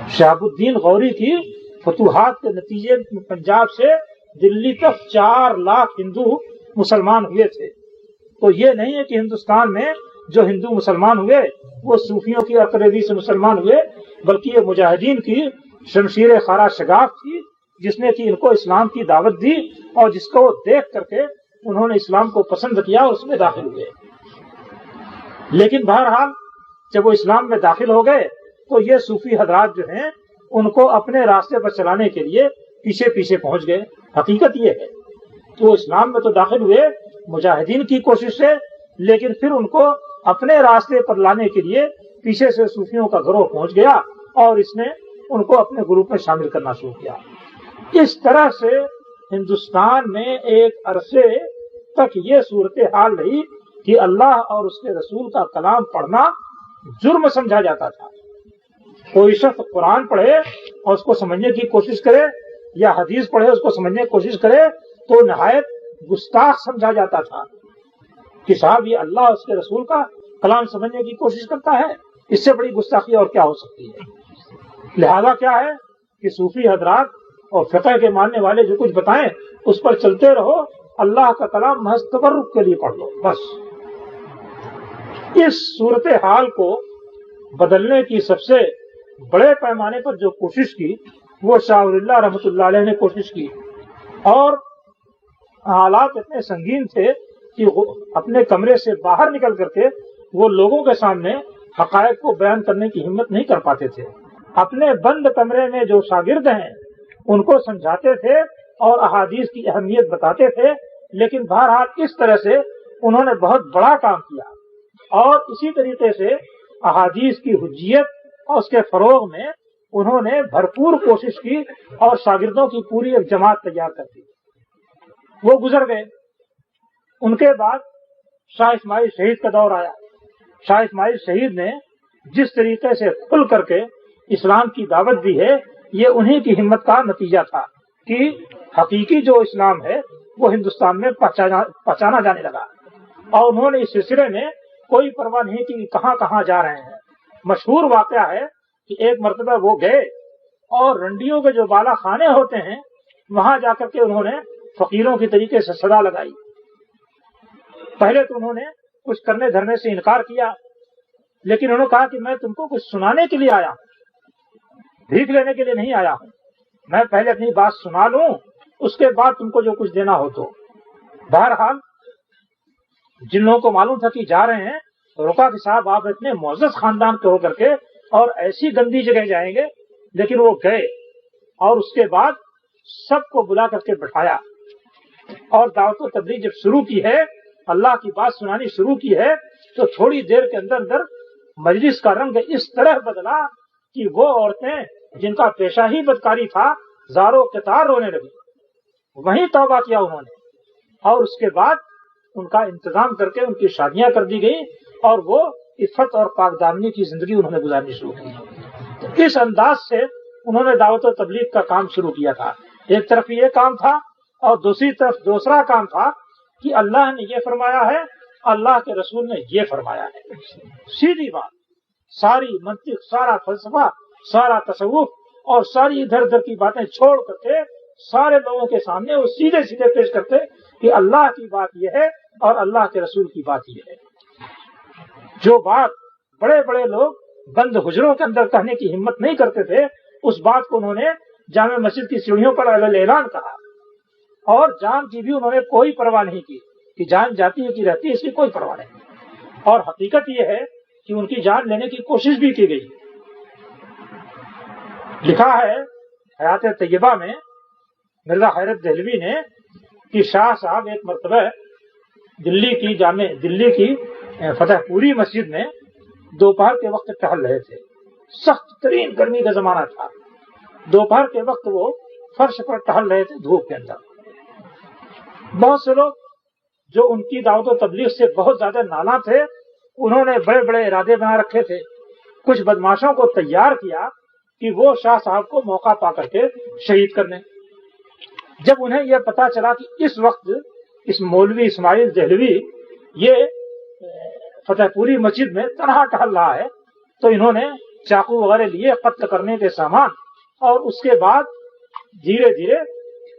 شہاب الدین غوری کی فتوحات کے نتیجے میں پنجاب سے دلی تک 4 لاکھ ہندو مسلمان ہوئے تھے. تو یہ نہیں ہے کہ ہندوستان میں جو ہندو مسلمان ہوئے وہ صوفیوں کی اقلیت سے مسلمان ہوئے، بلکہ یہ مجاہدین کی شمشیر خارا شگاف تھی جس نے کہ ان کو اسلام کی دعوت دی اور جس کو دیکھ کر کے انہوں نے اسلام کو پسند کیا اور اس میں داخل ہوئے. لیکن بہرحال جب وہ اسلام میں داخل ہو گئے تو یہ صوفی حضرات جو ہیں ان کو اپنے راستے پر چلانے کے لیے پیچھے پیچھے پہنچ گئے. حقیقت یہ ہے کہ وہ اسلام میں تو داخل ہوئے مجاہدین کی کوشش سے، لیکن پھر ان کو اپنے راستے پر لانے کے لیے پیچھے سے صوفیوں کا گروہ پہنچ گیا اور اس نے ان کو اپنے گروپ میں شامل کرنا شروع کیا. اس طرح سے ہندوستان میں ایک عرصے تک یہ صورتحال رہی کہ اللہ اور اس کے رسول کا کلام پڑھنا جرم سمجھا جاتا تھا. کوئی شخص قرآن پڑھے اور اس کو سمجھنے کی کوشش کرے یا حدیث پڑھے اس کو سمجھنے کی کوشش کرے تو نہایت گستاخ سمجھا جاتا تھا کہ صاحب یہ اللہ اور اس کے رسول کا کلام سمجھنے کی کوشش کرتا ہے، اس سے بڑی گستاخی اور کیا ہو سکتی ہے. لہذا کیا ہے کہ صوفی حضرات اور فقہ کے ماننے والے جو کچھ بتائیں اس پر چلتے رہو، اللہ کا کلام محض تبرک کے لیے پڑھ لو بس. اس صورتحال کو بدلنے کی سب سے بڑے پیمانے پر جو کوشش کی وہ شاہ ولی اللہ رحمۃ اللہ علیہ نے کوشش کی، اور حالات اتنے سنگین تھے کہ وہ اپنے کمرے سے باہر نکل کر کے وہ لوگوں کے سامنے حقائق کو بیان کرنے کی ہمت نہیں کر پاتے تھے. اپنے بند کمرے میں جو شاگرد ہیں ان کو سمجھاتے تھے اور احادیث کی اہمیت بتاتے تھے، لیکن بہرحال اس طرح سے انہوں نے بہت بڑا کام کیا اور اسی طریقے سے احادیث کی حجیت اور اس کے فروغ میں انہوں نے بھرپور کوشش کی اور شاگردوں کی پوری ایک جماعت تیار کر دی. وہ گزر گئے. ان کے بعد شاہ اسماعیل شہید کا دور آیا. شاہ اسماعیل شہید نے جس طریقے سے کھل کر کے اسلام کی دعوت دی ہے یہ انہی کی ہمت کا نتیجہ تھا کہ حقیقی جو اسلام ہے وہ ہندوستان میں پہچانا جانے لگا، اور انہوں نے اس سلسلے میں کوئی پرواہ نہیں کی کہاں کہاں جا رہے ہیں. مشہور واقعہ ہے کہ ایک مرتبہ وہ گئے اور رنڈیوں کے جو بالا خانے ہوتے ہیں وہاں جا کر کے انہوں نے فقیروں کی طریقے سے صدا لگائی. پہلے تو انہوں نے کچھ کرنے دھرنے سے انکار کیا، لیکن انہوں نے کہا کہ میں تم کو کچھ سنانے کے لیے آیا ہوں، بھیک لینے کے لیے نہیں آیا ہوں. میں پہلے اپنی بات سنا لوں اس کے بعد تم کو جو کچھ دینا ہو تو. بہرحال جن لوگوں کو معلوم تھا کہ جا رہے ہیں رکا کہ صاحب آپ اتنے معزز خاندان کے ہو کر کے اور ایسی گندی جگہ جائیں گے، لیکن وہ گئے اور اس کے بعد سب کو بلا کر کے بٹھایا اور دعوت و تبلیغ جب شروع کی ہے، اللہ کی بات سنانی شروع کی ہے، تو تھوڑی دیر کے اندر اندر مجلس کا رنگ اس طرح بدلا کہ وہ عورتیں جن کا پیشہ ہی بدکاری تھا زاروں قطار رونے لگی. وہیں توبہ کیا انہوں نے اور اس کے بعد ان کا انتظام کر کے ان کی شادیاں کر دی گئی اور وہ عفت اور پاک دامنی کی زندگی انہوں نے گزارنی شروع کی. تو اس انداز سے انہوں نے دعوت و تبلیغ کا کام شروع کیا تھا. ایک طرف یہ کام تھا اور دوسری طرف دوسرا کام تھا کہ اللہ نے یہ فرمایا ہے، اللہ کے رسول نے یہ فرمایا ہے. سیدھی بات، ساری منطق، سارا فلسفہ، سارا تصوف اور ساری ادھر ادھر کی باتیں چھوڑ کر کے سارے لوگوں کے سامنے وہ سیدھے سیدھے پیش کرتے کہ اللہ کی بات یہ ہے اور اللہ کے رسول کی بات یہ ہے. جو بات بڑے بڑے لوگ بند حجروں کے اندر کہنے کی ہمت نہیں کرتے تھے اس بات کو انہوں نے جامع مسجد کی سیڑھیوں پر اعلان کہا، اور جان کی بھی انہوں نے کوئی پرواہ نہیں کی کہ جان جاتی ہے کہ رہتی ہے اس کی کوئی پرواہ نہیں. اور حقیقت یہ ہے کہ ان کی جان لینے کی کوشش بھی کی گئی. لکھا ہے حیات طیبہ میں مرزا حیرت دہلوی نے کہ شاہ صاحب ایک مرتبہ دلی کی فتح پوری مسجد میں دوپہر کے وقت ٹہل رہے تھے. سخت ترین گرمی کا زمانہ تھا. دوپہر کے وقت وہ فرش پر ٹہل رہے تھے دھوپ کے اندر. بہت سے لوگ جو ان کی دعوت و تبلیغ سے بہت زیادہ نالاں تھے انہوں نے بڑے بڑے ارادے بنا رکھے تھے. کچھ بدماشوں کو تیار کیا کہ وہ شاہ صاحب کو موقع پا کر کے شہید کر دیں. جب انہیں یہ پتا چلا کہ اس وقت اس مولوی اسماعیل دہلوی یہ فتح پوری مسجد میں تنہا ٹہل رہا ہے تو انہوں نے چاقو وغیرہ لیے قتل کرنے کے سامان، اور اس کے بعد دھیرے دھیرے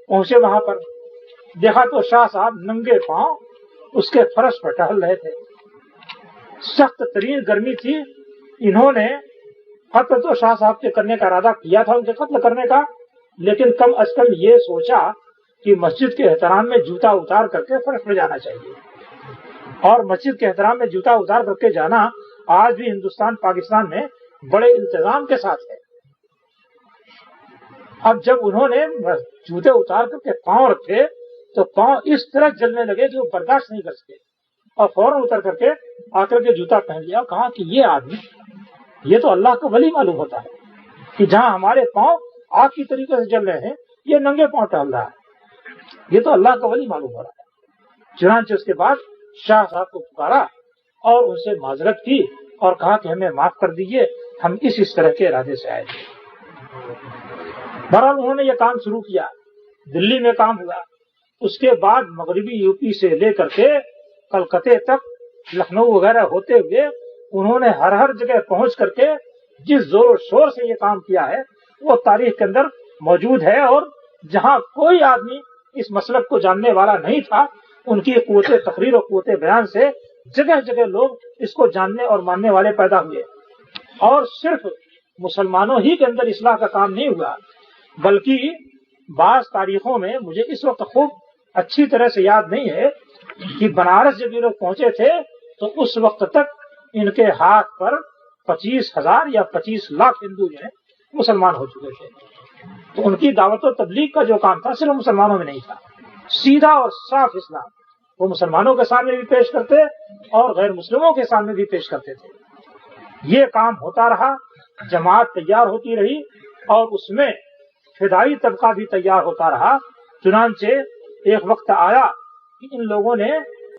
پہنچے وہاں پر، دیکھا تو شاہ صاحب ننگے پاؤں اس کے فرش پر ٹہل رہے تھے، سخت ترین گرمی تھی۔ انہوں نے قتل تو شاہ صاحب کے کرنے کا ارادہ کیا تھا، ان کے قتل کرنے کا، لیکن کم از کم یہ سوچا کہ مسجد کے احترام میں جوتا اتار کر کے فرش پہ جانا چاہیے، اور مسجد کے احترام میں جوتا اتار کر کے جانا آج بھی ہندوستان پاکستان میں بڑے التزام کے ساتھ ہے۔ اب جب انہوں نے جوتے اتار کر کے پاؤں رکھے تو پاؤں اس طرح جلنے لگے کہ وہ برداشت نہیں کر سکے، اور فوراً اتر کر کے آ کر کے جوتا پہن لیا، کہا کہ یہ آدمی یہ تو اللہ کا ولی معلوم ہوتا ہے کہ جہاں ہمارے پاؤں آگ کی طریقے سے جل رہے ہیں یہ ننگے پاؤں ٹہل رہا ہے، یہ تو اللہ کا ولی معلوم ہو رہا ہے۔ چنانچہ اس کے بعد شاہ صاحب کو پکارا اور ان سے معذرت کی اور کہا کہ ہمیں معاف کر دیجیے، ہم اس طرح کے ارادے سے آئے تھے۔ بہرحال انہوں نے یہ کام شروع کیا، دلی میں کام ہوا، اس کے بعد مغربی یو پی سے لے کر کے کلکتے تک، لکھنؤ وغیرہ ہوتے ہوئے انہوں نے ہر جگہ پہنچ کر کے جس زور و شور سے یہ کام کیا ہے وہ تاریخ کے اندر موجود ہے، اور جہاں کوئی آدمی اس مسلک کو جاننے والا نہیں تھا ان کی قوت تقریر اور قوت بیان سے جگہ جگہ لوگ اس کو جاننے اور ماننے والے پیدا ہوئے۔ اور صرف مسلمانوں ہی کے اندر اصلاح کا کام نہیں ہوا، بلکہ بعض تاریخوں میں مجھے اس وقت خوب اچھی طرح سے یاد نہیں ہے کہ بنارس جب یہ لوگ پہنچے تھے تو اس وقت تک ان کے ہاتھ پر 25,000 یا 25 لاکھ ہندو جو ہیں مسلمان ہو چکے تھے۔ تو ان کی دعوت و تبلیغ کا جو کام تھا صرف مسلمانوں میں نہیں تھا، سیدھا اور صاف اسلام وہ مسلمانوں کے سامنے بھی پیش کرتے اور غیر مسلموں کے سامنے بھی پیش کرتے تھے۔ یہ کام ہوتا رہا، جماعت تیار ہوتی رہی اور اس میں فدائی طبقہ بھی تیار ہوتا رہا۔ چنانچہ ایک وقت آیا کہ ان لوگوں نے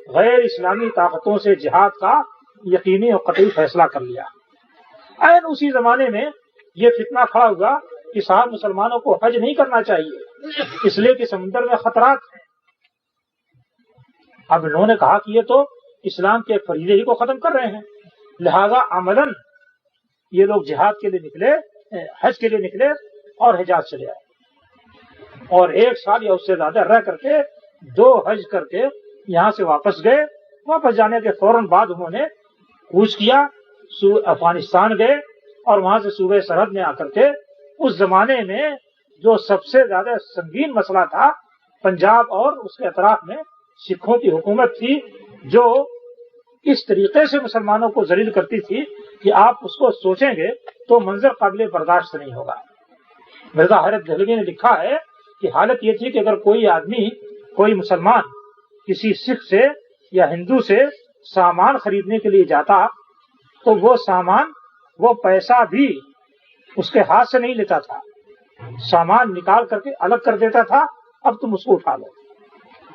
غیر اسلامی طاقتوں سے جہاد کا یقینی اور قطعی فیصلہ کر لیا۔ عین اسی زمانے میں یہ فتنہ کھڑا ہوا کہ صاحب مسلمانوں کو حج نہیں کرنا چاہیے اس لیے کہ سمندر میں خطرات ہیں۔ اب انہوں نے کہا کہ یہ تو اسلام کے فریضے ہی کو ختم کر رہے ہیں، لہذا عملاً یہ لوگ جہاد کے لیے نکلے، حج کے لیے نکلے اور حجاز چلے آئے، اور 1 سال یا اس سے زیادہ رہ کر کے 2 حج کر کے یہاں سے واپس گئے۔ واپس جانے کے فوراً بعد انہوں نے کوچ کیا، افغانستان گئے اور وہاں سے صوبہ سرحد میں آ کر کے اس زمانے میں جو سب سے زیادہ سنگین مسئلہ تھا پنجاب اور اس کے اطراف میں سکھوں کی حکومت تھی جو اس طریقے سے مسلمانوں کو ذلیل کرتی تھی کہ آپ اس کو سوچیں گے تو منظر قابل برداشت نہیں ہوگا۔ مرزا حیرت دہلوی نے لکھا ہے کہ حالت یہ تھی کہ اگر کوئی آدمی، کوئی مسلمان کسی سکھ سے یا ہندو سے سامان خریدنے کے لیے جاتا تو وہ سامان، وہ پیسہ بھی اس کے ہاتھ سے نہیں لیتا تھا، سامان نکال کر کے الگ کر دیتا تھا، اب تم اس کو اٹھا لو،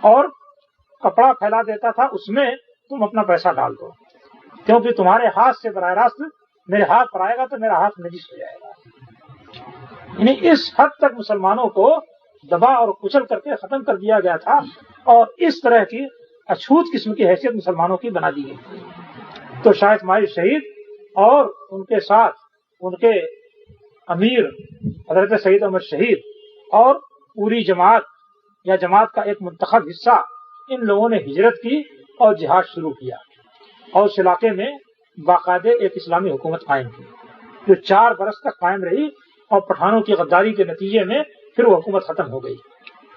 اور کپڑا پھیلا دیتا تھا، اس میں تم اپنا پیسہ ڈال دو، کیونکہ تمہارے ہاتھ سے براہ راست میرے ہاتھ پر آئے گا تو میرا ہاتھ نجس ہو جائے گا۔ یعنی اس حد تک مسلمانوں کو دبا اور کچل کر کے ختم کر دیا گیا تھا، اور اس طرح کی اچھوت قسم کی حیثیت مسلمانوں کی بنا دی گئی۔ تو شاہ اسماعیل شہید اور ان کے ساتھ ان کے امیر حضرت سید احمد شہید اور پوری جماعت یا جماعت کا ایک منتخب حصہ، ان لوگوں نے ہجرت کی اور جہاد شروع کیا، اور اس علاقے میں باقاعدہ ایک اسلامی حکومت قائم کی جو 4 برس تک قائم رہی، اور پٹھانوں کی غداری کے نتیجے میں پھر وہ حکومت ختم ہو گئی۔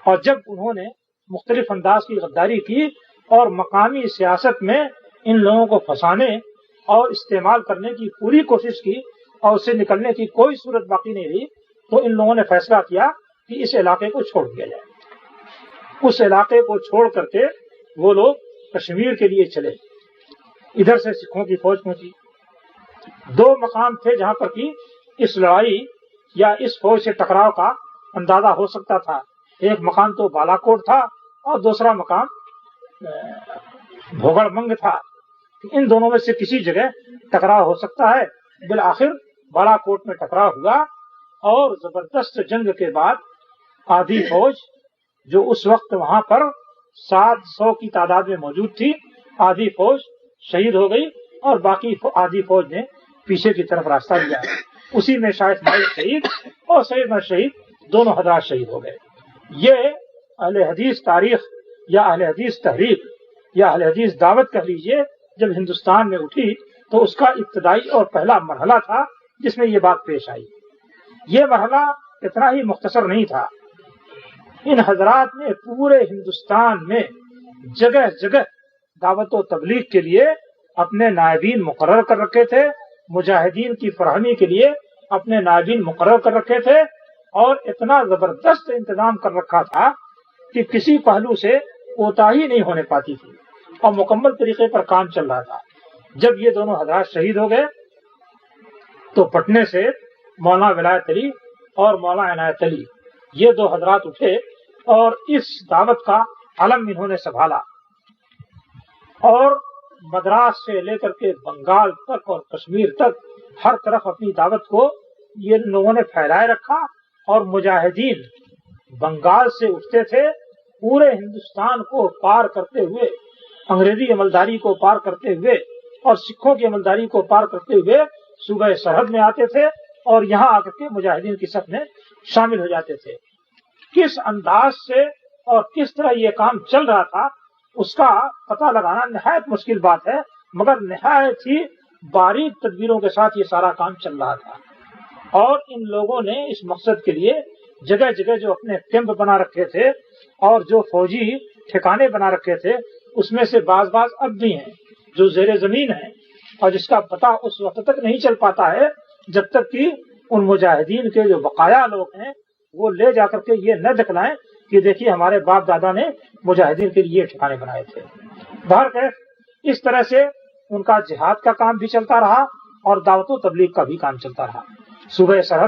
اور جب انہوں نے مختلف انداز کی غداری کی اور مقامی سیاست میں ان لوگوں کو پھنسانے اور استعمال کرنے کی پوری کوشش کی اور اس سے نکلنے کی کوئی صورت باقی نہیں رہی، تو ان لوگوں نے فیصلہ کیا کہ اس علاقے کو چھوڑ دیا جائے۔ اس علاقے کو چھوڑ کر کے وہ لوگ کشمیر کے لیے چلے۔ ادھر سے سکھوں کی فوج پہنچی۔ 2 مقام تھے جہاں پر کہ اس لڑائی یا اس فوج سے ٹکراؤ کا اندازہ ہو سکتا تھا۔ ایک مقام تو بالا کوٹ تھا اور دوسرا مقام بھوگڑ منگ تھا۔ ان دونوں میں سے کسی جگہ ٹکراؤ ہو سکتا ہے۔ بالآخر بالا کوٹ میں ٹکراؤ ہوا، اور زبردست جنگ کے بعد آدھی فوج جو اس وقت وہاں پر 700 کی تعداد میں موجود تھی، آدھی فوج شہید ہو گئی، اور باقی آدھی فوج نے پیچھے کی طرف راستہ دیا ہے، اسی میں شاہ اسماعیل شہید اور سید احمد شہید دونوں حضرات شہید ہو گئے۔ یہ اہل حدیث تاریخ یا اہل حدیث تحریک یا اہل حدیث دعوت کہہ لیجیے، جب ہندوستان میں اٹھی تو اس کا ابتدائی اور پہلا مرحلہ تھا جس میں یہ بات پیش آئی۔ یہ مرحلہ اتنا ہی مختصر نہیں تھا، ان حضرات نے پورے ہندوستان میں جگہ جگہ دعوت و تبلیغ کے لیے اپنے نائبین مقرر کر رکھے تھے، مجاہدین کی فراہمی کے لیے اپنے نائبین مقرر کر رکھے تھے، اور اتنا زبردست انتظام کر رکھا تھا کہ کسی پہلو سے کوتاہی نہیں ہونے پاتی تھی اور مکمل طریقے پر کام چل رہا تھا۔ جب یہ دونوں حضرات شہید ہو گئے تو پٹنے سے مولانا ولایت علی اور مولانا عنایت علی یہ دو حضرات اٹھے اور اس دعوت کا علم انہوں نے سنبھالا، اور مدراس سے لے کر کے بنگال تک اور کشمیر تک ہر طرف اپنی دعوت کو یہ لوگوں نے پھیلائے رکھا، اور مجاہدین بنگال سے اٹھتے تھے پورے ہندوستان کو پار کرتے ہوئے، انگریزی عملداری کو پار کرتے ہوئے اور سکھوں کی عملداری کو پار کرتے ہوئے صوبہ سرحد میں آتے تھے اور یہاں آ کر کے مجاہدین کی صف میں شامل ہو جاتے تھے۔ کس انداز سے اور کس طرح یہ کام چل رہا تھا اس کا پتہ لگانا نہایت مشکل بات ہے، مگر نہایت ہی باریک تدبیروں کے ساتھ یہ سارا کام چل رہا تھا، اور ان لوگوں نے اس مقصد کے لیے جگہ جگہ جو اپنے کیمپ بنا رکھے تھے اور جو فوجی ٹھکانے بنا رکھے تھے اس میں سے بعض اب بھی ہیں جو زیر زمین ہیں، اور جس کا پتہ اس وقت تک نہیں چل پاتا ہے جب تک کہ ان مجاہدین کے جو بقایا لوگ ہیں وہ لے جا کر کے یہ نہ دکھلائیں کہ دیکھیے ہمارے باپ دادا نے مجاہدین کے لیے ٹھکانے بنائے تھے۔ بہرکیف اس طرح سے ان کا جہاد کا کام بھی چلتا رہا اور دعوت و تبلیغ کا بھی کام چلتا رہا۔ صوبہ سرحد